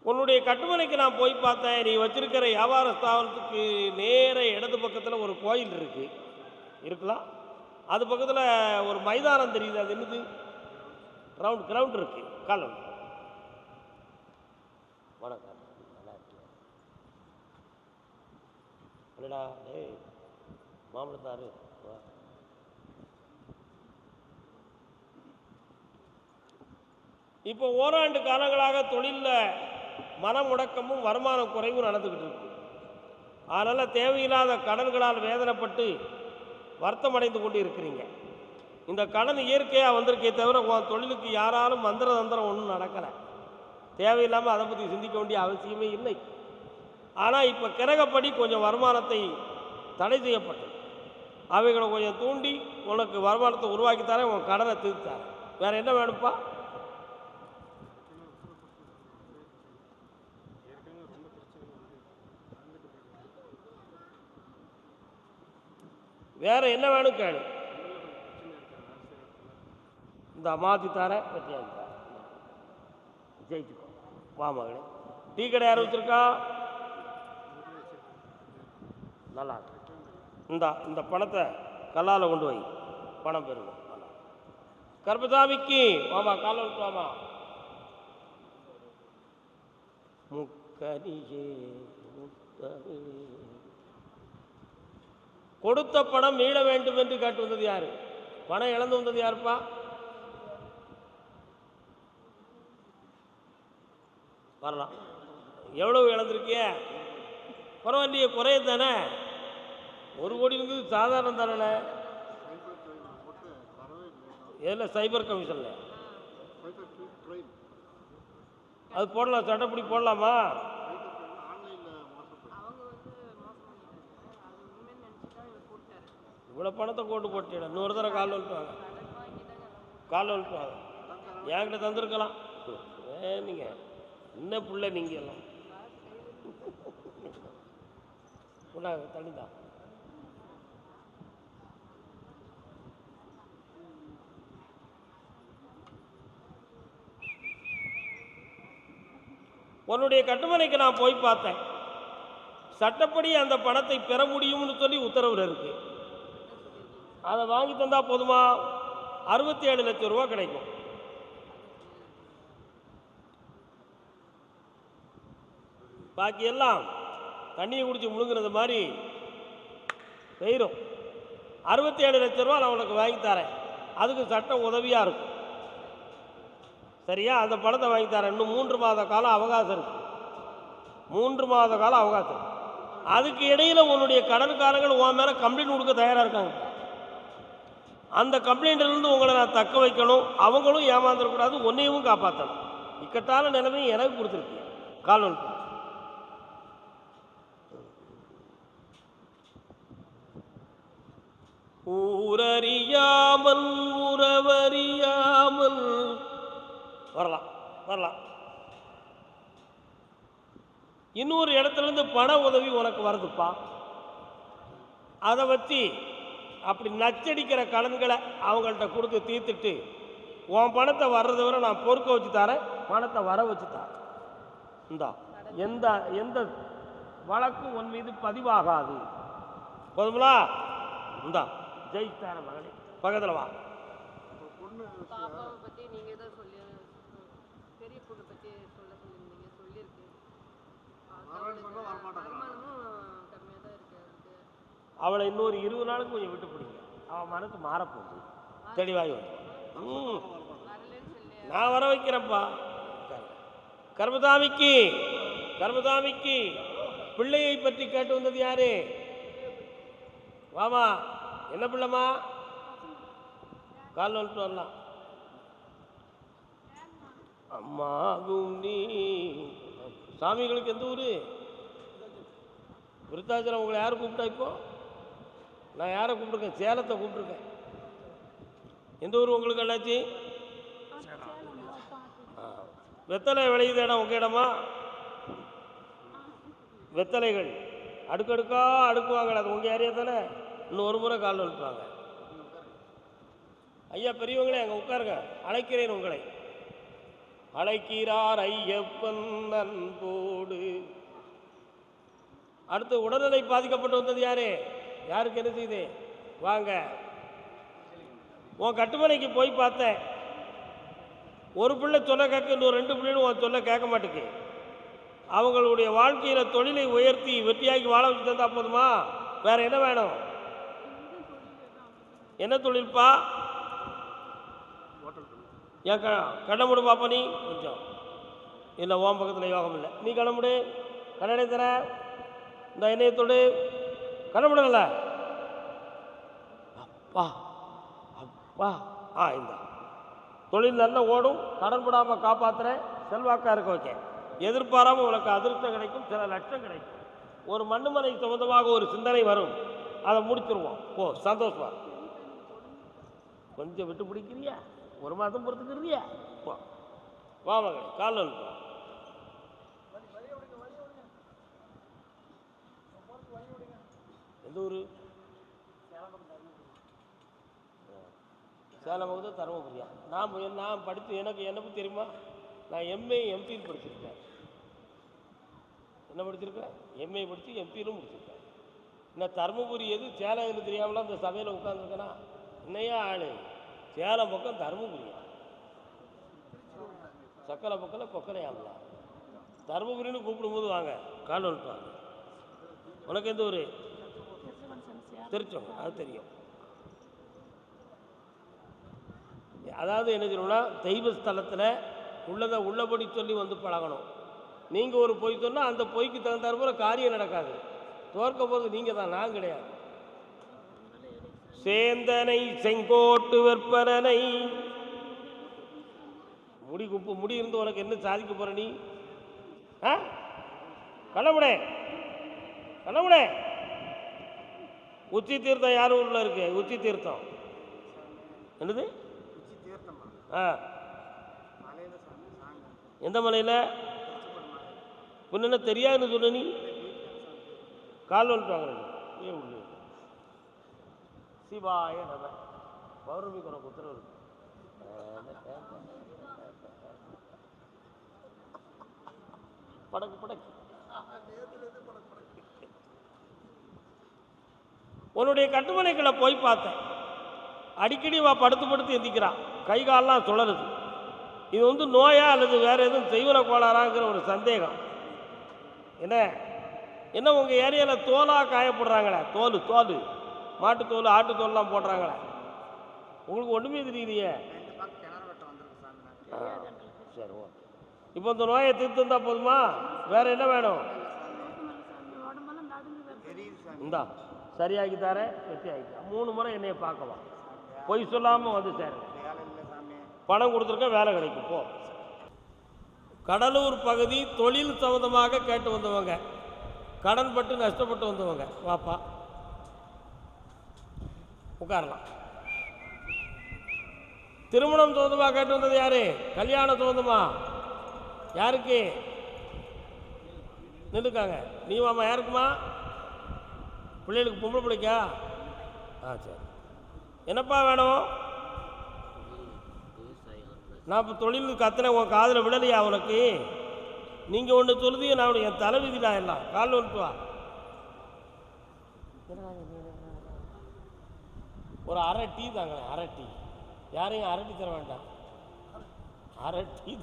உன்னுடைய கட்டுமனைக்கு நான் போய் பார்த்தேன். நீ வச்சிருக்கிற வியாபார ஸ்தாபனத்துக்கு நேர இடது பக்கத்தில் ஒரு கோயில் இருக்கு, இருக்கலாம். அது பக்கத்தில் ஒரு மைதானம் தெரியுது. அது என்னது? கிரவுண்ட் இருக்கு. காலம் வணக்கம். நல்லா இருக்கு. என்னடா டேய் மாமலத்தாரு, இப்போ ஓராண்டு காலங்களாக தொழிலில் மன முடக்கமும் வருமான குறைவும் நடந்துக்கிட்டு இருக்கு. அதனால் தேவையில்லாத கடன்களால் வேதனைப்பட்டு வருத்தமடைந்து கொண்டு இருக்கிறீங்க. இந்த கடன் இயற்கையாக வந்திருக்கே தவிர உன் தொழிலுக்கு யாராலும் மந்திர தந்திரம் ஒன்றும் நடக்கலை. தேவையில்லாமல் அதை பற்றி சிந்திக்க வேண்டிய அவசியமே இல்லை. ஆனால் இப்போ கிரகப்படி கொஞ்சம் வருமானத்தை தடை செய்யப்பட்டது. அவைகளை கொஞ்சம் தூண்டி உனக்கு வருமானத்தை உருவாக்கித்தாரேன், உன் கடனை தீர்த்தாரேன். வேறு என்ன வேணும்ப்பா? வேறு என்ன வேணும் கேளு. இந்த மாற்றி தரேன், வெற்றியாகி தரேன், ஜெயிச்சுக்கோ. வா மகளே. டீ கடை யார் வச்சுருக்கா? நல்லா இந்த பணத்தை கல்லால் கொண்டு வை, பணம் பெறுவோம். கர்பசாமிக்கு வாமா, கால விட்டு வாமா. முக்கனியே முத்தமிழே. கொடுத்த பணம் மீள வேண்டும் என்று கேட்டு வந்தது யாரு? பணம் இழந்து வந்தது யாருப்பா? வரலாம். எவ்வளவு இழந்திருக்கிய? பரவாயில்லையே, குறைய தானே. 1 கோடி இருக்குது, சாதாரணம் தானே. எதில்? சைபர் கமிஷனில் அது போடலாம், சட்டப்படி போடலாமா? இவ்வளோ பணத்தை கொண்டு போட்டிட இன்னொரு தடவை கால் வலிட்டுவாங்க, கால் வலிட்டுவாங்க. என்கிட்ட தந்துருக்கலாம். நீங்கள் என்ன பிள்ளை நீங்கள் எல்லாம் தண்ணி தான். உன்னுடைய கட்டுமனைக்கு நான் போய் பார்த்தேன். சட்டப்படி அந்த பணத்தை பெற முடியும்னு சொல்லி உத்தரவில் இருக்கு. அதை வாங்கி தந்தா போதுமா? 67 லட்சம் ரூபா கிடைக்கும். பாக்கி எல்லாம் தண்ணியை குடிச்சு முழுங்குறது மாதிரி செய்கிறோம். 67 லட்சம் ரூபா நான் உனக்கு வாங்கி தரேன். அதுக்கு சட்டம் உதவியாக இருக்கும். சரியா? அந்த பணத்தை வாங்கி தரேன். இன்னும் 3 மாத காலம் அவகாசம் இருக்கு. 3 மாத காலம் அவகாசம். அதுக்கு இடையில் உன்னுடைய கடன்காரங்கள் உன் மேலே கம்ப்ளைண்ட் கொடுக்க தயாராக இருக்காங்க. அந்த கம்ப்ளைண்ட்லேருந்து உங்களை நான் தக்க வைக்கணும். அவங்களும் ஏமாந்துடக்கூடாது, ஒன்றையும் காப்பாற்றணும். இக்கட்டான நிலைமையும் எனக்கு கொடுத்துருக்கு. கால் ஊரறியாமல் உறவறியாமல் வரலாம் வரலாம். இன்னொரு இடத்துலேருந்து பண உதவி உனக்கு வருதுப்பா. அதை வச்சு அப்படி நச்சடிக்கிற கடன்களை அவங்கள்ட்ட கொடுத்து தீர்த்துட்டு உன் பணத்தை வர்றதை வரை நான் பொறுக்க வச்சு தரேன், பணத்தை வர வச்சு தரேன். இந்தா, எந்த வழக்கும் உன் மீது பதிவாகாது. போதுங்களா? இந்தா ஜெயித்தார மகளே, பக்கத்தில் வா. அவளை இன்னொரு 20 நாளுக்கு கொஞ்சம் விட்டு பிடிங்க. அவன் மனசு மாறப்போகுது, தெளிவாகி வந்து நான் வர வைக்கிறேன்ப்பா. கர்மசாமிக்கு பிள்ளையை பற்றி கேட்டு வந்தது யாரு? வாமா. என்ன பிள்ளைமா? கால் வந்துட்டு வரலாம். அம்மா நீ சாமிகளுக்கு எந்த ஊர்? விருத்தாச்சலம். உங்களை யார் கூப்பிட்டா? இப்போ நான் யாரை கூப்பிட்ருக்கேன்? சேலத்தை கூப்பிட்ருக்கேன். எந்த ஊர் உங்களுக்கு? என்னாச்சு? வெத்தலை விளையுது இடம் உங்கள் இடமா? வெத்தலைகள் அடுக்கடுக்காக அடுக்குவாங்களே, அது உங்கள் ஏரியா தானே? இன்னும் ஒரு முறை கால் வந்துட்டுவாங்க. ஐயா பெரியவங்களே, அங்கே உட்காருங்க, அழைக்கிறேன் உங்களை. அழைக்கிறார் ஐயப்பன் அன்போடு. அடுத்து உடல்நிலை பாதிக்கப்பட்டு வந்தது யாரு? யாருக்கு என்ன செய்யுது? வாங்க, உன் கட்டுமனைக்கு போய் பார்த்தேன். ஒரு பிள்ளை சொல்ல கேட்க, இன்னும் 2 பிள்ளைகளும் உன் சொல்ல கேட்க மாட்டேக்கு. அவங்களுடைய வாழ்க்கையில் தொழிலை உயர்த்தி வெற்றியாக்கி வாழ வச்சு தந்தா போதுமா? வேற என்ன வேணும்? என்ன தொழில்ப்பா? ஏன் கடை முடி பாப்பா. நீ கொஞ்சம் இல்லை, ஓம் பக்கத்தில் யோகம் இல்லை. நீ கடை முடி, கடை தர இந்த எண்ணெயத்தோடு கடை முடல. அப்பா அப்பா. இந்த தொழில் நல்லா ஓடும், கடன் படாமல் காப்பாற்றுறேன், செல்வாக்காக இருக்க வைக்க, எதிர்பாராமல் உனக்கு அதிர்ஷ்டம் கிடைக்கும், சில லட்சம் கிடைக்கும். ஒரு மண்ணுமனை சம்பந்தமாக ஒரு சிந்தனை வரும், அதை முடிச்சிருவோம். போ, சந்தோஷமா. கொஞ்சம் விட்டு பிடிக்கிறியா? 1 மாதம் பொறுத்துக்கிறியா? போ, வா மகளே, காலில் போ. எந்த ஊர்? சேலம் பக்கத்தில் தருமபுரியா? நான் படித்து எனக்கு என்ன பற்றி தெரியுமா? நான் எம்ஏ எம்பியில் படிச்சிருக்கேன். என்ன படிச்சிருக்கேன்? எம்ஏ படித்து எம்பியிலும் முடிச்சிருக்கேன். இன்னும் தருமபுரி எது சேலம் எது தெரியாமலாம் அந்த சபையில் உட்காந்துருக்கேனா? இன்னையா ஆள் சேலம் பக்கம் தருமபுரியா? சக்கரை பக்கம் கொக்கரையாமலா? தருமபுரின்னு கூப்பிடும்போது வாங்க, கால் வந்துட்டாங்க. உனக்கு எந்த ஊர்? திருச்சோங்க, அது தெரியும். அதாவது என்ன சொல்லணும்னா, தெய்வ ஸ்தலத்தில் உள்ளதை உள்ளபடி சொல்லி வந்து பழகணும். நீங்கள் ஒரு பொய் சொன்னால் அந்த பொய்க்கு தகுந்தாற் போல காரியம் நடக்காது. தோற்க போகிறது நீங்கள் தான், நான் கிடையாது. சேந்தனை செங்கோட்டு வெற்பனை முடி குப்பு முடி இருந்து உனக்கு என்ன சாதிக்க போற நீ? கண்ணமுடே கண்ணமுடே. உச்சி தீர்த்தம் யார் ஊரில் இருக்கு? உச்சி தீர்த்தம் என்னது? எந்த மலையில்? முன்ன தெரியாதுன்னு சொன்ன நீ. கால் வந்துட்டாங்க உள்ளே. சிவாய நம. பௌர்ணமி உனக்கு உத்தரவு இருக்கு. படக்கு படக்கு. உன்னுடைய கட்டுமனைகளை போய் பார்த்தேன். அடிக்கடி வா படுத்து படுத்து எந்திக்கிறான், கை காலெலாம் சுழலுது. இது வந்து நோயா அல்லது வேற எதுவும் செய்வன கோளாறாங்கிற ஒரு சந்தேகம். என்ன என்ன உங்கள் ஏரியாவில் தோலாக காயப்படுறாங்களே, தோல் மாட்டுத்தோல் ஆட்டுத்தோல்லாம் போடுறாங்களே, உங்களுக்கு ஒன்றுமே தெரியலையே. சரி, ஓ, இப்போ இந்த நோயை தீர்த்து இருந்தால் போதுமா? வேற என்ன வேணும்? இந்தா சரியாகி தரேன், வெற்றி ஆகிட்டா. 3 முறை என்னைய பார்க்கலாம், பொய் சொல்லாமல் வந்து சேர. பணம் கொடுத்துருக்க, வேலை கிடைக்கும். போ. கடலூர் பகுதி தொழில் சம்பந்தமாக கேட்டு வந்தவங்க, கடன் பட்டு நஷ்டப்பட்டு வந்தவங்க, வாப்பா உட்காரலாம். திருமணம் சம்பந்தமாக கேட்டு வந்தது யாரு? கல்யாணம் சம்பந்தமா யாருக்கு? நின்றுக்காங்க. நீ வாமா. யாருக்குமா? பிள்ளைகளுக்கு, பொம்பளை பிள்ளைக்கா? சரி. என்னப்பா வேணும்? நான் இப்போ தொழில் கத்துறேன், உன் காதில் விடலையா உனக்கு? நீங்கள் ஒன்று சொல்லுதீங்க, நான் என் தலைவிதிடா எல்லாம். கால் வந்துட்டு வா. ஒரு அரை டீ தாங்க, அரை டீ. யாரையும் அரை டீ தர வேண்டாம், அரை டீ.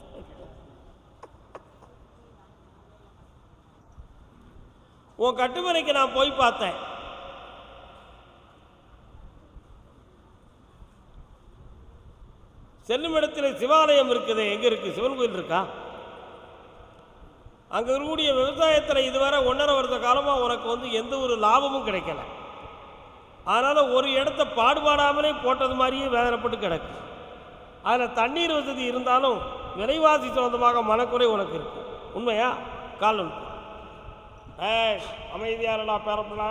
உன் கட்டுமனைக்கு நான் போய் பார்த்தேன். செல்லும் இடத்தில் சிவாலயம் இருக்குது. எங்கே இருக்குது? சிவன் கோயில் இருக்கா? அங்கே இருக்கக்கூடிய விவசாயத்தில் இதுவரை 1.5 வருஷ காலமாக உனக்கு வந்து எந்த ஒரு லாபமும் கிடைக்கல. அதனால் ஒரு இடத்த பாடுபாடாமலே போட்டது மாதிரியே வேதனைப்பட்டு கிடக்கு. அதில் தண்ணீர் வசதி இருந்தாலும் விலைவாசி சம்பந்தமாக மனக்குறை உனக்கு இருக்கு. உண்மையா? கால் உண்டு. அமைதியாரடா பேரப்படா.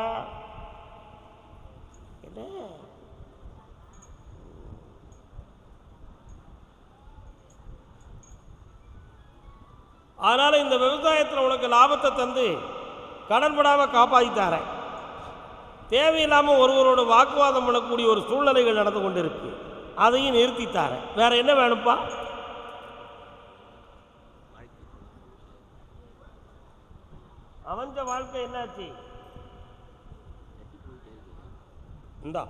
என்ன அதனால் இந்த விவசாயத்தில் உனக்கு லாபத்தை தந்து கடன்படாமல் காப்பாற்றித்தாரேன். தேவையில்லாமல் ஒருவரோட வாக்குவாதம் பண்ணக்கூடிய ஒரு சூழ்நிலைகள் நடந்து கொண்டு இருக்கு. அதையும் நிறுத்தித்தாரேன். வேற என்ன வேணும்ப்பா? அமைஞ்ச வாழ்க்கை என்னாச்சு? இந்தா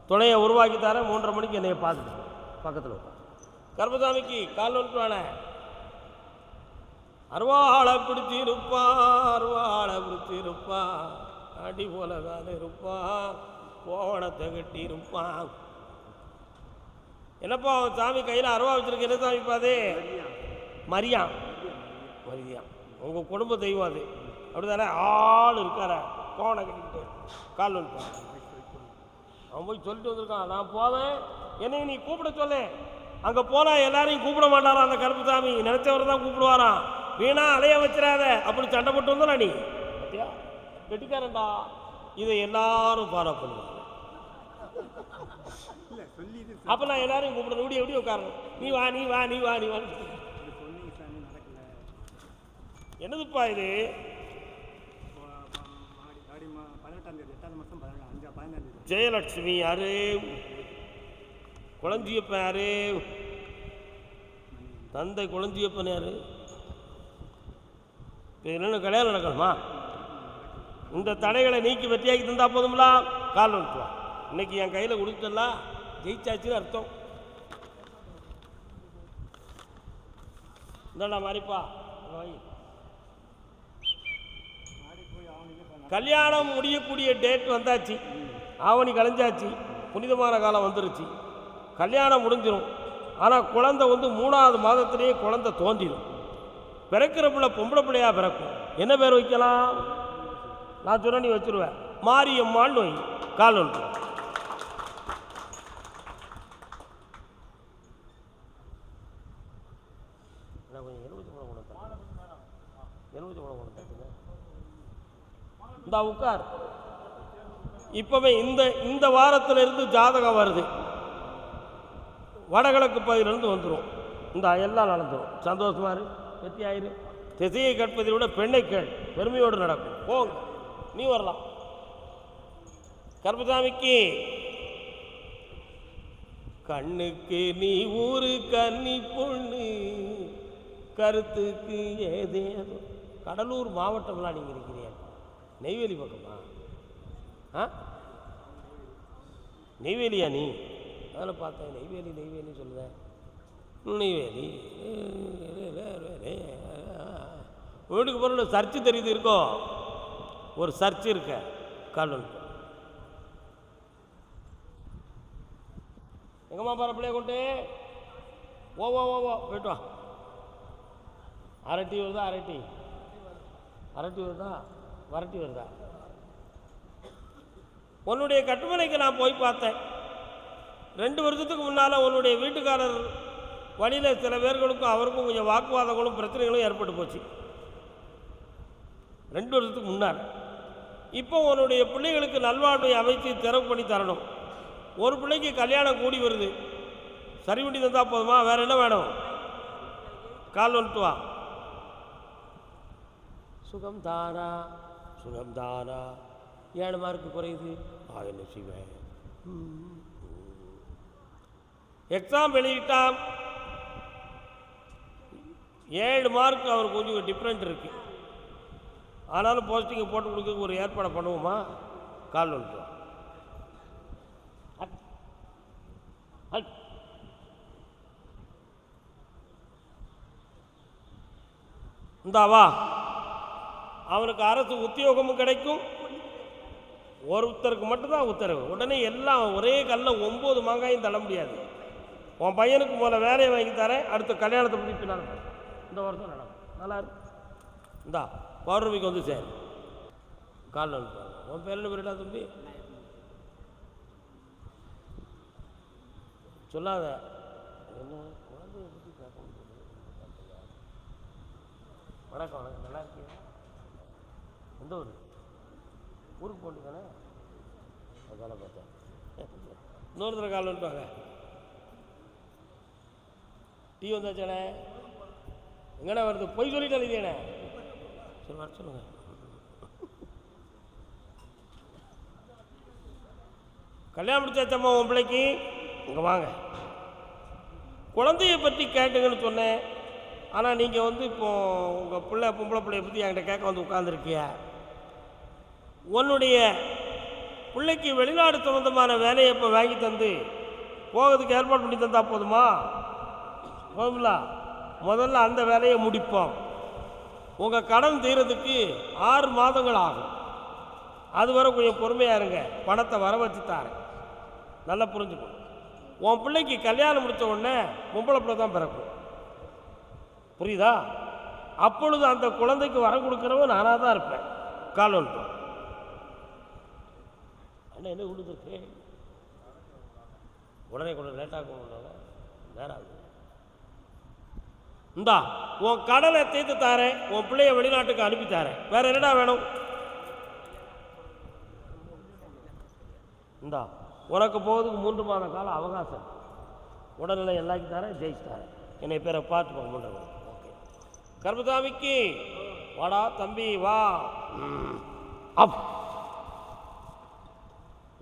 துணையை உருவாக்கி தரேன், 3:30 மணிக்கு என்னைய பார்த்துட்டு பக்கத்தில் கருப்பசாமிக்கு கால் நோட்டுவான அருவாளை பிடிச்சிருப்பான், அருவாளை பிடிச்சிருப்பான், அடி போலதான் இருப்பான், கோவணத்தை கட்டி இருப்பான். என்னப்பா அவன் சாமி கையில் அருவா வச்சிருக்க? என்ன சாமி பாது? மரியான். மரியான் உங்கள் குடும்ப தெய்வம் அது, அப்படிதானே? ஆள் இருக்கார கோவணை கட்டிக்கிட்டு கால் நோட்டுவான். அவன் போய் சொல்லிட்டு வந்திருக்கான், நான் போவேன், என்னையும் நீ கூப்பிட சொல்லு. அங்கே போனால் எல்லாரையும் கூப்பிட மாட்டாரான் அந்த கருப்புசாமி, நினைச்சவர் தான் கூப்பிடுவாரான். வீணா அலைய வச்சிடாத அப்படி சண்டை போட்டு வந்தா நீ பத்தியா கெட்டிக்காரன்டா. இதை எல்லாரும் ஃபாலோ பண்ணுவாங்க. அப்போ நான் எல்லாரையும் கூப்பிடுறேன், எப்படி எப்படி உட்காரணும், நீ வா நீ வா நீ வா நீ வா. என்னதுப்பா இது? 18 ஜெயலட்சுமி யாரு? குளஞ்சியப்பன் யாரு? தந்தை குளஞ்சியப்பன் யாரு? என்னென்ன கல்யாணம் நடக்கணுமா? இந்த தடைகளை நீக்கி வெற்றியாக்கி தந்தா போதும்லா. கால் வந்துட்டுவான். இன்னைக்கு என் கையில் கொடுத்துட்டலாம், ஜெயிச்சாச்சுன்னு அர்த்தம். இந்தா மாதிரிப்பா கல்யாணம் முடியக்கூடிய டேட் வந்தாச்சு, ஆவணி கலைஞ்சாச்சு, புனிதமான காலம் வந்துருச்சு. கல்யாணம் முடிஞ்சிடும். ஆனால் குழந்தை 3ஆவது மாதத்திலேயே குழந்தை தோன்றிடும். பிறக்கிற பிள்ளை பொம்பளை பிள்ளையாக பிறக்கும். என்ன பேர் வைக்கலாம்? நான் சொன்ன நீ வச்சுருவேன், மாரியம்மான்னு வை. கால் ஒன்று இந்த உட்கார். இப்பவே இந்த வாரத்திலிருந்து ஜாதகம் வருது, வடகிழக்கு பகுதியிலிருந்து வந்துடும். இந்த எல்லாம் நடந்துடும். சந்தோஷமா இரு, வெற்றி ஆயிரு. திசையை கற்பதை விட பெண்ணை கேள், பெருமையோடு நடக்கும். போங்க, நீ வரலாம். கருப்பசாமிக்கு கண்ணுக்கு நீ ஊரு கன்னி பொண்ணு, கருத்துக்கு ஏதேதோ. கடலூர் மாவட்டம்லாம் நீங்கள் இருக்கிறீங்க. நெய்வேலி பக்கமா? நெய்வேலியா நீ? அதில் பார்த்தேன் நெய்வேலி நெய்வேலி சொல்லுதேன். நெய்வேலி வீட்டுக்கு போகிற சர்ச்சு தெரியுது, இருக்கோ ஒரு சர்ச்சு இருக்க. கால் எங்கம்மா பாரு பிள்ளைய கொண்டு ஓ போயிட்டு வா. அரட்டி வருதா? அரட்டி வருதா? வரட்டி வருதா? உன்னுடைய கட்டுமனைக்கு நான் போய் பார்த்தேன். 2 வருஷத்துக்கு முன்னால் உன்னுடைய வீட்டுக்காரர் வழியில் சில பேர்களுக்கும் அவருக்கும் கொஞ்சம் வாக்குவாதங்களும் பிரச்சனைகளும் ஏற்பட்டு போச்சு. 2 வருஷத்துக்கு முன்னால். இப்போ உன்னுடைய பிள்ளைகளுக்கு நல்வாழ்வை அமைச்சு திறவு பண்ணி தரணும். ஒரு பிள்ளைக்கு கல்யாணம் கூடி வருது, சரி பண்ணி தந்தால் போதுமா? வேறு என்ன வேணும்? கால் வந்துட்டு வா. சுகம் தானா சுகம் தானா 7 மார்க்கு குறையுது. என்ன செய்வேன்? எக்ஸாம் வெளியிட்டான், 7 மார்க் அவருக்கு கொஞ்சம் டிஃப்ரெண்ட் இருக்குது. ஆனாலும் போஸ்டிங்கை போட்டு கொடுக்க ஒரு ஏற்பாடு பண்ணுவோமா? கால் வந்துட்டு இந்தாவா. அவனுக்கு அரசு உத்தியோகமும் கிடைக்கும். ஒருத்தருக்கு மட்டும்தான் உத்தரவு. உடனே எல்லாம் ஒரே கல்ல 9 மாங்காயும் தள்ள முடியாது. உன் பையனுக்கு முதல்ல வேலையை வாங்கி தரேன், அடுத்த கல்யாணத்தை பற்றி பின்னால் இந்த வருஷம் நடக்கும். நல்லா இருக்கு. இந்தா பௌர்ணமிக்கு வந்து சேர். கால் அனுப்புவாங்க. உன் பேர் என்ன பேருடா தம்பி? சொல்லாத. என்ன குழந்தைய பற்றி கேட்க முடியாது. வணக்கம் வணக்கம், நல்லா இருக்கீங்க? எந்த ஊர்? ஊருக்கு போட்டு தானே? அதால பார்த்தேன். இன்னொருத்தர கால் வந்துட்டுவாங்க. டீ வந்தாச்சானே? எங்கண்ணா வருது? பொய் சொல்லிட்டாலே இதேண்ணே. சரி வர சொல்லுங்க. கல்யாணம் முடிச்சாச்சம்மா உன் பிள்ளைக்கு? இங்கே வாங்க. குழந்தைய பற்றி கேட்டுங்கன்னு சொன்னேன். ஆனால் நீங்கள் வந்து இப்போது உங்கள் பிள்ளை பொம்பளை பிள்ளைய பற்றி என்கிட்ட கேட்க வந்து உட்காந்துருக்கிய. உன்னுடைய பிள்ளைக்கு வெளிநாடு சம்மந்தமான வேலையை இப்போ வாங்கி தந்து போகிறதுக்கு ஏற்பாடு பண்ணி தந்தா போதுமா? போதுங்களா? முதல்ல அந்த வேலையை முடிப்போம். உங்கள் கடன் தீரத்துக்கு 6 மாதங்கள் ஆகும். அதுவரை கொஞ்சம் பொறுமையாக இருங்க, பணத்தை வர வச்சு தாரேன். நல்லா புரிஞ்சுக்கணும். உன் பிள்ளைக்கு கல்யாணம் முடித்த உடனே பொம்பளை பிள்ளை தான் பிறக்கும், புரியுதா? அப்பொழுது அந்த குழந்தைக்கு வரம் கொடுக்குறவன் நானாக தான் இருப்பேன். கால் வந்துட்டோம் அண்ணா என்ன கொடுத்துருக்கு உடனே கொஞ்சம் லேட்டாக நேரம் ஆகுது. இந்தா உன் கடனை தீர்த்து தாரேன், உன் பிள்ளைய வெளிநாட்டுக்கு அனுப்பி தாரேன். வேற என்னடா வேணும்? இந்தா உனக்கு போகிறதுக்கு 3 மாத காலம் அவகாசம். உடல்நிலை எல்லாருக்கும் தரேன், ஜெயிச்சு தரேன். என்னை பேரை பார்த்து போக முடியாது. ஓகே, கர்மசாமிக்கு வாடா தம்பி வா. அப்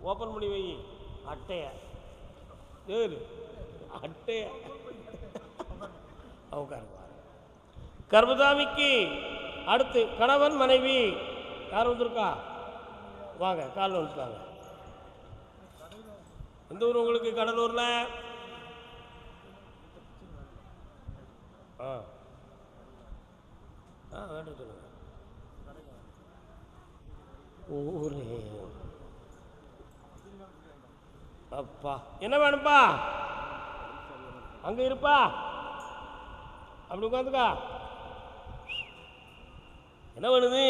ஓப்பன் பண்ணி வை அட்டைய, அட்டைய உட்காருவார். கர்மசாமிக்கு அடுத்து கணவன் மனைவி யார் வந்திருக்கா? வாங்க, காலில் வந்துட்டாங்க. எந்த ஊர் உங்களுக்கு? கடலூரில். வேண்டாம் சொல்லுங்க. ஊரே அப்பா என்ன வேணும்ப்பா? அங்கே இருப்பா, அப்படி உட்காந்துக்கா. என்ன வேணுது?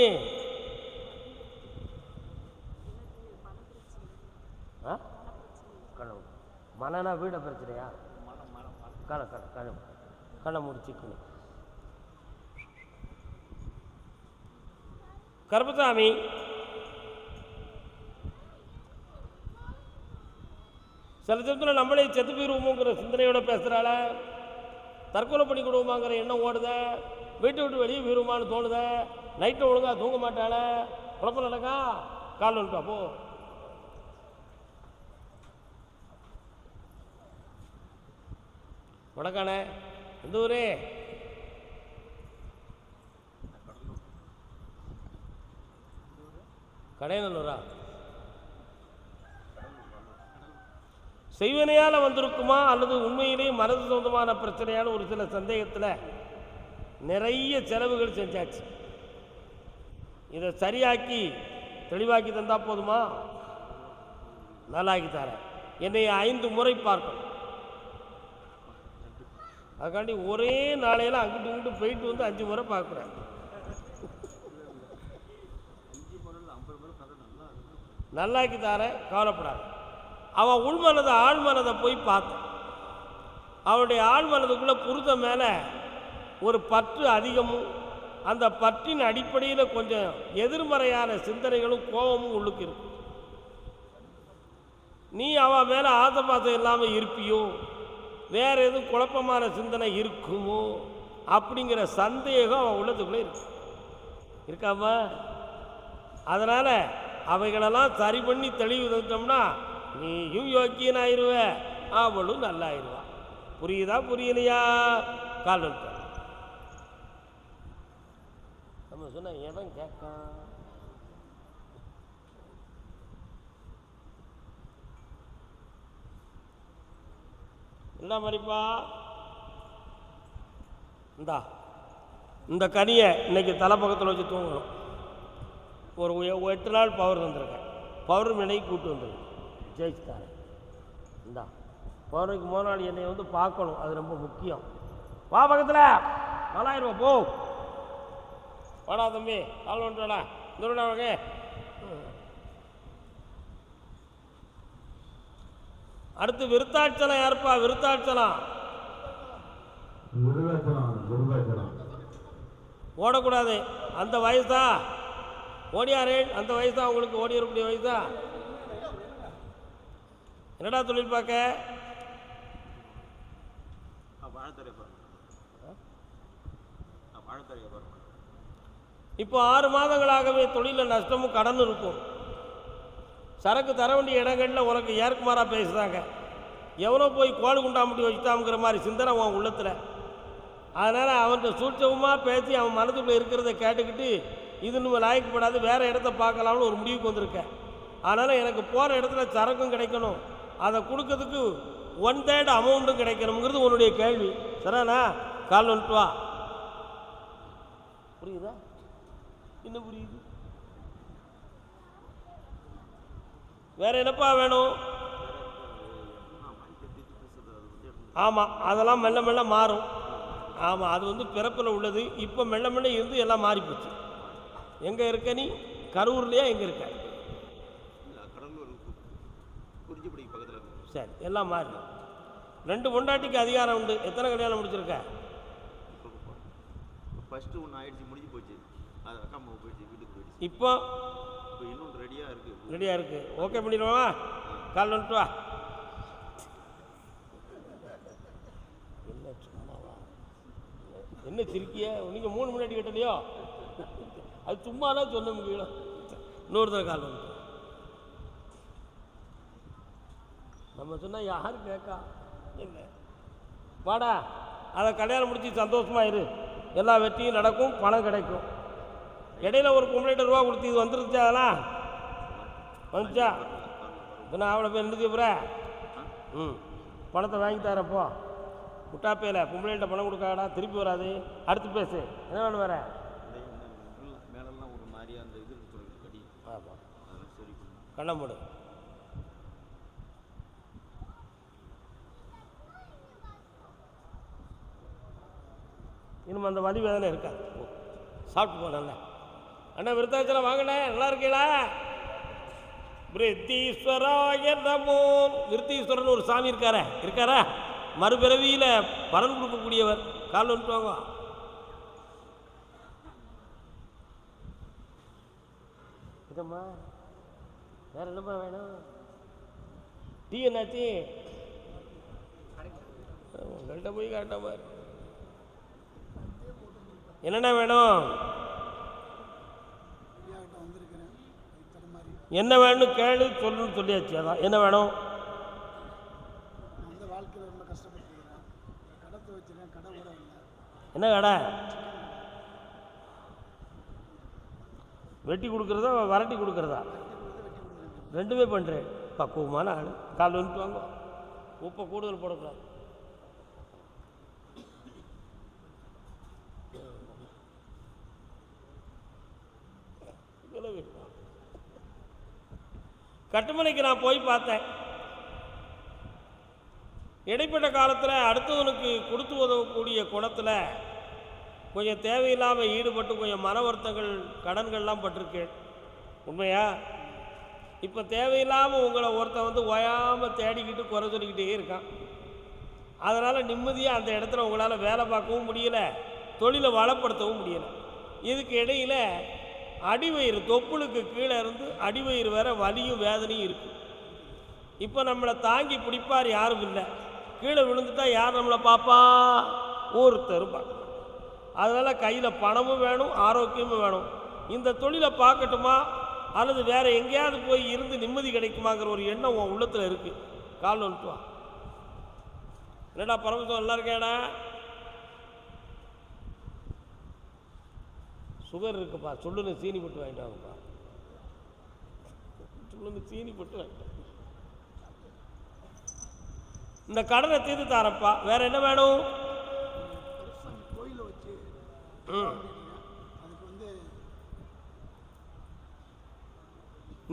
மனனா வீட பிரச்சனையா? கண்ணை முடிச்சுக்கணும். கருப்பசாமி, சில சமயத்தில் நம்மளே செத்து போயிடுவோமோங்கிற சிந்தனையோட பேசுகிறாள, தற்கொலை பண்ணி கொடுவோமாங்கிற எண்ணம் ஓடுத, வீட்டை விட்டு வெளியே போயிடுவோமான்னு தோணுத, நைட்டை ஒழுங்காக தூங்க மாட்டாள, குழப்பம் நடக்கா. கால் வந்துட்டா போ. வணக்கானே, எந்த ஊரே? கடையநல்லூரா? செய்வனையால் வந்திருக்குமா அல்லது உண்மையிலேயே மனது சொந்தமான பிரச்சனையான ஒரு சில சந்தேகத்தில் நிறைய செலவுகள் செஞ்சாச்சு. இதை சரியாக்கி தெளிவாக்கி தந்தா போதுமா? நல்லாக்கி தரேன். என்னை 5 முறை பார்க்கணும். அதுக்காண்டி ஒரே நாளையில் அங்கிட்டு இங்கிட்டு போயிட்டு வந்து 5 முறை பார்க்குறேன். நல்லாக்கி தரேன், கவலைப்படாது. அவன் உள்மனதை ஆழ்மனதை போய் பார்த்தான். அவனுடைய ஆழ்மனதுக்குள்ளே புருத மேலே ஒரு பற்று அதிகமும், அந்த பற்றின் அடிப்படையில் கொஞ்சம் எதிர்மறையான சிந்தனைகளும் கோபமும் உள்ளுக்கு இருக்கு. நீ அவன் மேலே ஆசபாசம் இல்லாமல் இருப்பியோ, வேறு எதுவும் குழப்பமான சிந்தனை இருக்குமோ அப்படிங்கிற சந்தேகம் அவன் உள்ளத்துக்குள்ளே இருக்காமா? அதனால் அவைகளெல்லாம் சரி பண்ணி தெளிவு தந்தோம்னா நீயும் யோக்கியன் ஆயிடுவ, அவளும் நல்லா ஆயிடுவா. புரியுதா புரியலையா? கால் வந்துட்ட. நம்ம சொன்ன எவன் கேட்கா? என்ன மாதிரிப்பா? இந்த கனியை இன்னைக்கு தலைப்பக்கத்தில் வச்சு தூங்கணும். ஒரு 8 நாள் பவர் தந்துருக்கேன். பௌர்ணமி கூப்பிட்டு வந்துருக்கேன், ஜெயிச்சுட்டாரு. பௌர்ணமிக்கு 3 நாள் என்னை வந்து பார்க்கணும், அது ரொம்ப முக்கியம். வா பக்கத்தில் 4000 ரூபா போ. வாடா தம்பி, கால் வந்துடா. இந்த வாங்க. அடுத்து விருத்தாட்சலம் யாருப்பா? விருத்தாட்சலம் ஓடக்கூடாது. அந்த வயசா ஓடியாரே? அந்த வயசா உங்களுக்கு? ஓடி வரக்கூடிய வயசா? என்னடா தொழில் பார்க்க? இப்போ 6 மாதங்களாகவே தொழிலில் நஷ்டமும் கடனும் இருக்கும். சரக்கு தர வேண்டிய இடங்களில் உனக்கு ஏற்குமாறாக பேசுகிறாங்க. எவனோ போய் கோழி குண்டாமட்டி வச்சுட்டாங்கிற மாதிரி சிந்தனை உன் உள்ளத்தில். அதனால் அவன்கிட்ட சூட்சமாக பேசி அவன் மனதுக்குள்ளே இருக்கிறத கேட்டுக்கிட்டு இது நம்ம லாய்க்கப்படாது, வேறு இடத்த பார்க்கலாம்னு ஒரு முடிவுக்கு வந்திருக்கேன். அதனால் எனக்கு போகிற இடத்துல சரக்கும் கிடைக்கணும், அதை கொடுக்கறதுக்கு 1/3 அமௌண்ட்டும் கிடைக்கணுங்கிறது உன்னுடைய கேள்வி. சரிண்ணா? கால் வந்துட்டு வா. புரியுதா? என்ன புரியுது? வேற என்னப்பா வேணும்? ஆமாம், அதெல்லாம் மெல்ல மெல்ல மாறும். ஆமாம், அது வந்து பிறப்பில் உள்ளது. இப்போ மெல்ல மெல்ல இருந்து எல்லாம் மாறிப்போச்சு. எங்கே இருக்க நீ? கரூர்லையா? எங்கே இருக்க? சரி, எல்லாம் மாறி 2 பொண்டாட்டிக்கு அதிகாரம் உண்டு. எத்தனை கல்யாணம் முடிச்சிருக்க? ஃபர்ஸ்ட் ஒன்று ஆயிடுச்சு, முடிஞ்சு போச்சு. அது அக்கா அம்மா போயிடுச்சு, வீட்டுக்கு போயிடுச்சு. இப்போ இன்னும் ரெடியாக இருக்குது. ரெடியாக இருக்குது. ஓகே பண்ணிடுவா. கால் வந்துட்டு வா. என்ன சும்மாவா? என்ன சிரிக்கிய? நீங்கள் 3 முன்னாடி கேட்டலையோ? அது சும்மாதான் சொல்ல முடியும். இன்னொருத்தர கால் வந்து நம்ம சொன்னால் யார் கேட்கா? இல்லை வாடா, அதை கல்யாணம் முடிச்சு சந்தோஷமா இரு. எல்லா வெற்றியும் நடக்கும், பணம் கிடைக்கும். இடையில ஒரு பொம்பளைட்ட ரூபா கொடுத்து இது வந்துருச்சா? அதெல்லாம் வந்துச்சா? இப்போ நான் அவ்வளோ பேர் நிறுத்தி போகிறேன். பணத்தை வாங்கி தரப்போ முட்டாப்பையில் பொம்பளைகிட்ட பணம் கொடுக்காடா, திருப்பி வராது. அடுத்து பேசு, என்ன வேணும் வேற? மேலெல்லாம் ஒரு மாதிரியா அந்த இது கடி. ஆமாம், சரி, கண்ணம்படு. இன்னும் அந்த வலி வேதனை இருக்காது. சாப்பிட்டு போனல அண்ணா. விருத்தாச்சலம் வாங்கினே, நல்லா இருக்கீங்களா? விருத்தீஸ்வராய நமோ. விருத்தீஸ்வரன் ஒரு சாமி இருக்காரா? மறுபிறவியில் பலன் கொடுக்கக்கூடியவர். கால் வந்துட்டு வாங்க. இதம்மா வேற என்னம்மா வேணும்? டீ என்னாச்சு? உங்கள்கிட்ட போய் காட்ட பாரு. என்னென்ன வேணும்? என்ன வேணும் கேளு, சொல்லுன்னு சொல்லியாச்சு. அதான் என்ன வேணும்? என்ன கடை? வெட்டி கொடுக்குறதா வரட்டி கொடுக்குறதா? ரெண்டுமே பண்ணுறேன். பக்குவமான ஆள். கால் வந்துட்டு வாங்க. உப்பை கூடுதல் போடக்கூடாது. கட்டுமனைக்கு நான் போய் பார்த்தேன். இடைப்பட்ட காலத்தில் அடுத்தவனுக்கு கொடுத்து உதவக்கூடிய குணத்தில் கொஞ்சம் தேவையில்லாமல் ஈடுபட்டு கொஞ்சம் மன வருத்தங்கள், கடன்கள்லாம் பட்டிருக்கேன். உண்மையா? இப்போ தேவையில்லாமல் உங்களை ஒருத்தன் வந்து ஓயாமல் தேடிக்கிட்டு குறை சொல்லிக்கிட்டே இருக்கான். அதனால் நிம்மதியாக அந்த இடத்துல உங்களால் வேலை பார்க்கவும் முடியலை, தொழிலை வளப்படுத்தவும் முடியலை. இதுக்கு இடையில் அடிவயிறு, தொப்புளுக்கு கீழே இருந்து அடிவயிறு வேற வலியும் வேதனையும் இருக்குது. இப்போ நம்மளை தாங்கி பிடிப்பார் யாரும் இல்லை. கீழே விழுந்துட்டா யார் நம்மளை பார்ப்பா? ஒருத்தரும் பார்க்க. அதனால் கையில் பணமும் வேணும், ஆரோக்கியமும் வேணும். இந்த தொழிலை பார்க்கட்டுமா அல்லது வேறு எங்கேயாவது போய் இருந்து நிம்மதி கிடைக்குமாங்கிற ஒரு எண்ணம் உன் உள்ளத்தில் இருக்குது. கால் வந்துட்டு வா. என்னடா பரமசிவம் நல்லா இருக்கேடா? சுகர் இருக்குப்பா, சொல்லுன்னு சீனி போட்டு வாங்கிட்டு வாங்கப்பா. சொல்லுன்னு சீனி போட்டு வாங்கிட்டு. இந்த கடனை தீர்த்து தாரப்பா. வேற என்ன வேணும்?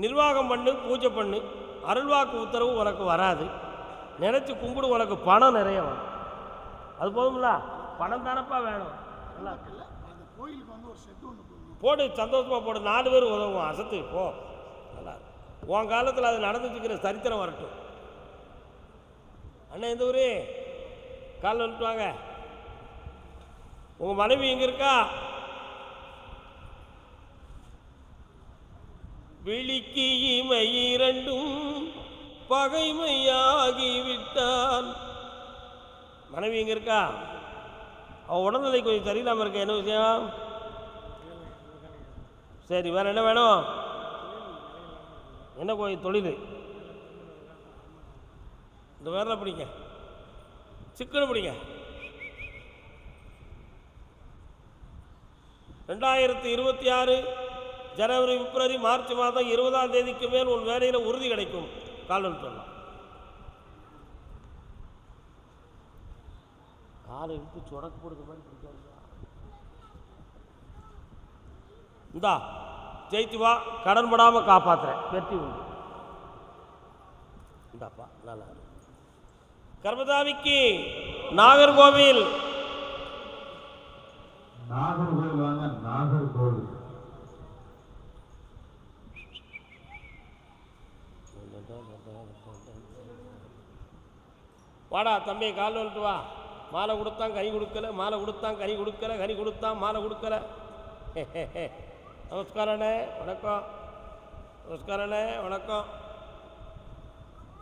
நிர்வாகம் பண்ணு, பூஜை பண்ணு. அருள்வாக்கு உத்தரவு உனக்கு வராது. நினைச்சு கும்பிடு, உனக்கு பணம் நிறைய வரும். அது போதும்ல? பணம் தானப்பா வேணும். போடு, சந்தோஷமா போடு. 4 பேர் உதவும். அசத்து போ. நல்லா உன் காலத்தில் அது நடந்துச்சுக்கிற சரித்திரம் வரட்டும். அண்ணா எந்த ஊரு? காலில் வந்துட்டு வாங்க. உங்கள் மனைவி எங்கே இருக்கா? விழிக்கு இமை 2ம் பகைமையாகிவிட்டான். மனைவி எங்கே இருக்கா? அவன் உடல்நிலை கொஞ்சம் சரியில்லாமல் இருக்க. என்ன விஷயம்? சரி, வேறு என்ன வேணும்? என்ன கோயில் தொழில்? இந்த வேரில் பிடிங்க, சிக்கனு பிடிங்க. 2026 ஜனவரி, பிப்ரவரி, மார்ச் மாதம் 20ஆம் தேதிக்கு மேல் உன் வேலையில் உறுதி கிடைக்கும். கால்வன் சொல்லலாம். காலை இழுத்து சொடக்கு போடுற மாதிரி பிடிக்காது. இந்தா ஜெயித்து வா, கடன் படாமல் காப்பாற்றுறேன், வெற்றி உண்டு. இந்தாப்பா நல்லா. கர்மதாமிக்கு நாகர்கோவில் வாங்க. நாகர்கோவில் வாடா தம்பி, கால் வந்துட்டு வா. மாலை கொடுத்தான் கனி கொடுக்கல, மாலை கொடுத்தான் கனி கொடுக்கல, கனி கொடுத்தான் மாலை கொடுக்கல. நமஸ்காரண்ணே, வணக்கம். நமஸ்காரண்ணே, வணக்கம்.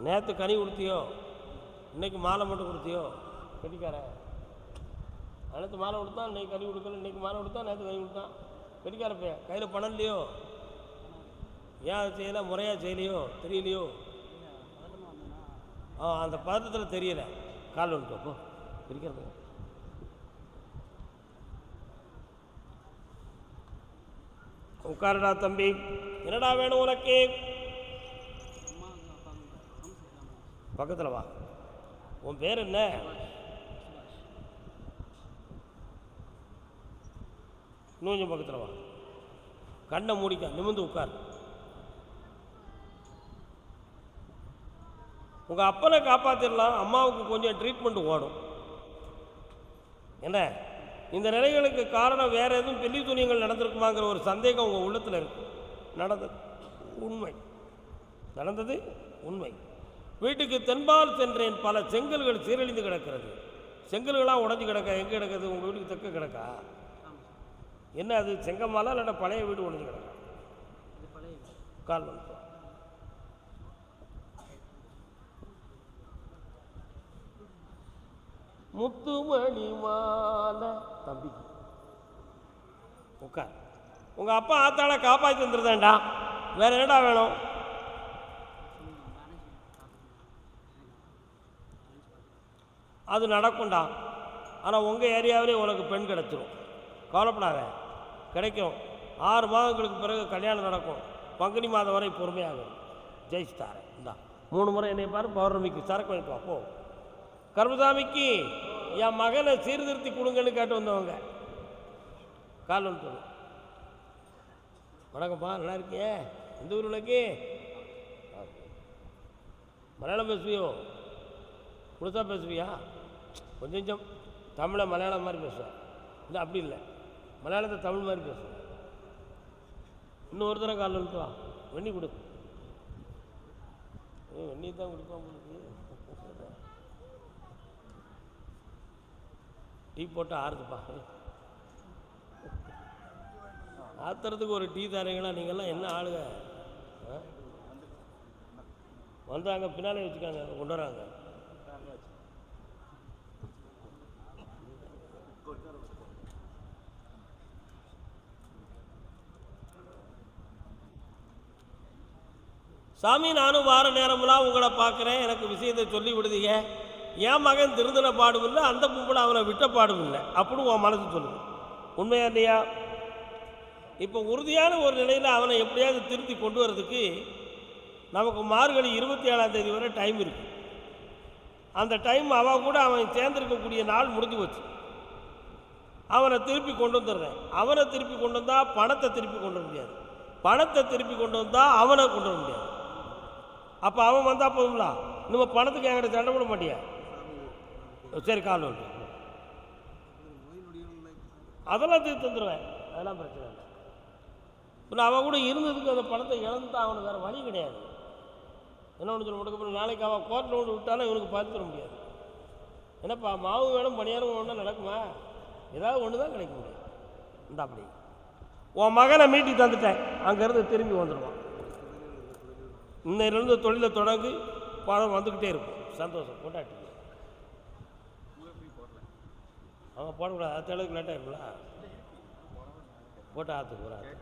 நேற்று கனி கொடுத்தியோ, இன்னைக்கு மாலை மட்டும் கொடுத்தியோ? கெட்டிக்கார நேற்று மாலை கொடுத்தான், இன்னைக்கு கனி கொடுக்கல, இன்னைக்கு மாலை கொடுத்தான், நேற்று கனி கொடுத்தான். கெட்டிக்கார பையன் கையில் பணம் இல்லையோ? ஏன் அதை செய்யலை, முறையாக செய்யலையோ, தெரியலையோ? அந்த பதட்டத்தில் தெரியலை. கால் வந்துட்டு அப்போ இருக்கிறது. உட்காருடா தம்பி. என்னடா வேணும் உனக்கு? பக்கத்தில் வா. உன் பேர் என்ன? இன்னும் கொஞ்சம் பக்கத்தில் வா. கண்ணை மூடிக்க, நிமிர்ந்து உட்கார். உங்கள் அப்பனை காப்பாற்றிடலாம், அம்மாவுக்கு கொஞ்சம் ட்ரீட்மெண்ட் ஓடும். என்ன இந்த நிலைகளுக்கு காரணம் வேறு எதுவும் பெரிய துணியங்கள் நடந்திருக்குமாங்கிற ஒரு சந்தேகம் உங்கள் உள்ளத்தில் இருக்கு. நடந்தது உண்மை, நடந்தது உண்மை. வீட்டுக்கு தென்பால் சென்றேன், பல செங்கல்கள் சீரழிந்து கிடக்கிறது. செங்கல்களாக உடஞ்சி கிடக்கா. எங்கே கிடக்குது? உங்கள் வீட்டுக்கு தெற்க கிடக்கா? என்ன அது செங்கமாலா இல்லைன்னா பழைய வீடு உடஞ்சி கிடக்கா? கால் வந்து முத்துமணி மாலை தம்பி உட்கார். உங்கள் அப்பா ஆத்தாளை காப்பாற்றி வந்துருதாண்டா, வேற என்னடா வேணும்? அது நடக்கும்டா. ஆனால் உங்கள் ஏரியாவிலே உனக்கு பெண் கிடச்சிரும், கவலைப்படாத, கிடைக்கும். 6 மாதங்களுக்கு பிறகு கல்யாணம் நடக்கும். பங்குனி மாதம் வரை பொறுமையாகும். ஜெயிச்சுட்டாரேன். இந்தா 3 முறை என்னை பாரு, பௌர்ணமிக்கு சரக்கு வாங்கிட்டு அப்போ. கர்மசாமிக்கு என் மகனை சீர்திருத்தி கொடுங்கன்னு கேட்டு வந்தவங்க. கால் வந்து வணக்கம்ப்பா, நல்லா இருக்கியே? எந்த ஊர் உனக்கு? மலையாளம் பேசுவியோ? முழுசாக பேசுவியா? கொஞ்சம் கொஞ்சம் தமிழை மலையாளம் மாதிரி பேசுவேன். இல்லை அப்படி இல்லை, மலையாளத்தை தமிழ் மாதிரி பேசுவேன். இன்னும் ஒரு தடவை கால் வந்துட்டு வா. வெண்ணி கொடு. வெண்ணி தான் கொடுப்பா உங்களுக்கு. டீ போட்டு ஆறுதுப்பா. ஆத்துறதுக்கு ஒரு டீ தரீங்களா? நீங்கள்லாம் என்ன ஆளுங்க? வந்தாங்க, பின்னாலே வச்சுக்காங்க, கொண்டு வராங்க. சாமி, நானும் வார நேரமெல்லாம் உங்களை பார்க்குறேன், எனக்கு விஷயத்தை சொல்லி விடுதீங்க. என் மகன் திருந்தின பாடும் இல்லை, அந்த பொம்பளை அவனை விட்ட பாடும் இல்லை அப்படின்னு உன் மனசு சொல்லுது. உண்மையா இல்லையா? இப்போ உறுதியான ஒரு நிலையில் அவனை எப்படியாவது திருத்தி கொண்டு வரதுக்கு நமக்கு மார்கழி 27ஆம் தேதி வரை டைம் இருக்குது. அந்த டைம் அவன் கூட அவன் சேர்ந்திருக்கக்கூடிய நாள் முடிஞ்சு போச்சு. அவனை திருப்பி கொண்டு வந்துடுறேன். அவனை திருப்பி கொண்டு வந்தால் பணத்தை திருப்பி கொண்டு வர முடியாது, பணத்தை திருப்பி கொண்டு வந்தால் அவனை கொண்டு வர முடியாது. அப்போ அவன் வந்தால் போதுங்களா? நம்ம பணத்துக்கு என்கிட்ட சண்டை போட மாட்டியா? சரி, கால் வந்து அதெல்லாம் தீர்த்து தந்துடுவேன், அதெல்லாம் பிரச்சனை இல்லை. இப்போ அவன் கூட இருந்ததுக்கு அந்த பணத்தை இழந்துட்டான், அவனுக்கு வேறு வழி கிடையாது. என்ன ஒன்று சொல்ல முடியும்? நாளைக்கு அவன் கோர்ட்டில் கொண்டு விட்டாலும் இவனுக்கு பார்த்து தர முடியாது. என்னப்பா, மாவு வேணும் பணியாரம் ஒன்றா நடக்குமா? ஏதாவது ஒன்று தான் கிடைக்க முடியும். இந்த அப்படி உன் மகனை மீட்டி தந்துட்டேன், அங்கேருந்து திரும்பி வந்துடுவான். இன்னையிலேருந்து தொழிலை தொடங்கி பணம் வந்துக்கிட்டே இருக்கும். சந்தோஷம். கொண்டாட்டி அவன் போடக்கூடாது, அது அளவுக்கு லேட்டாக இருக்குல்ல, போட்டு ஆற்றுக்கு ஒரு ஆற்று.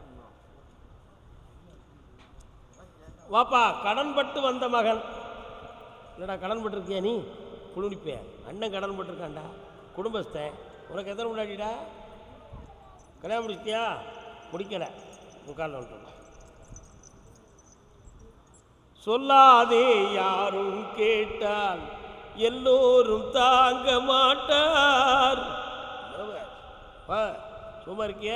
வாப்பா, கடன்பட்டு வந்த மகன். இல்லைடா, கடன் பட்டிருக்கியா நீ? குளிப்பே, அண்ணன் கடன் பட்டிருக்கான்டா, குடும்பஸ்தன். உனக்கு எத்தனை முன்னாடிடா? கல்யாணம் முடிச்சிட்டியா? முடிக்கலை, முக்கால் வந்துட்டோம். சொல்லாதே யாரும் கேட்டால் எல்லோரும் தாங்க மாட்டார். சும்மா இருக்கிய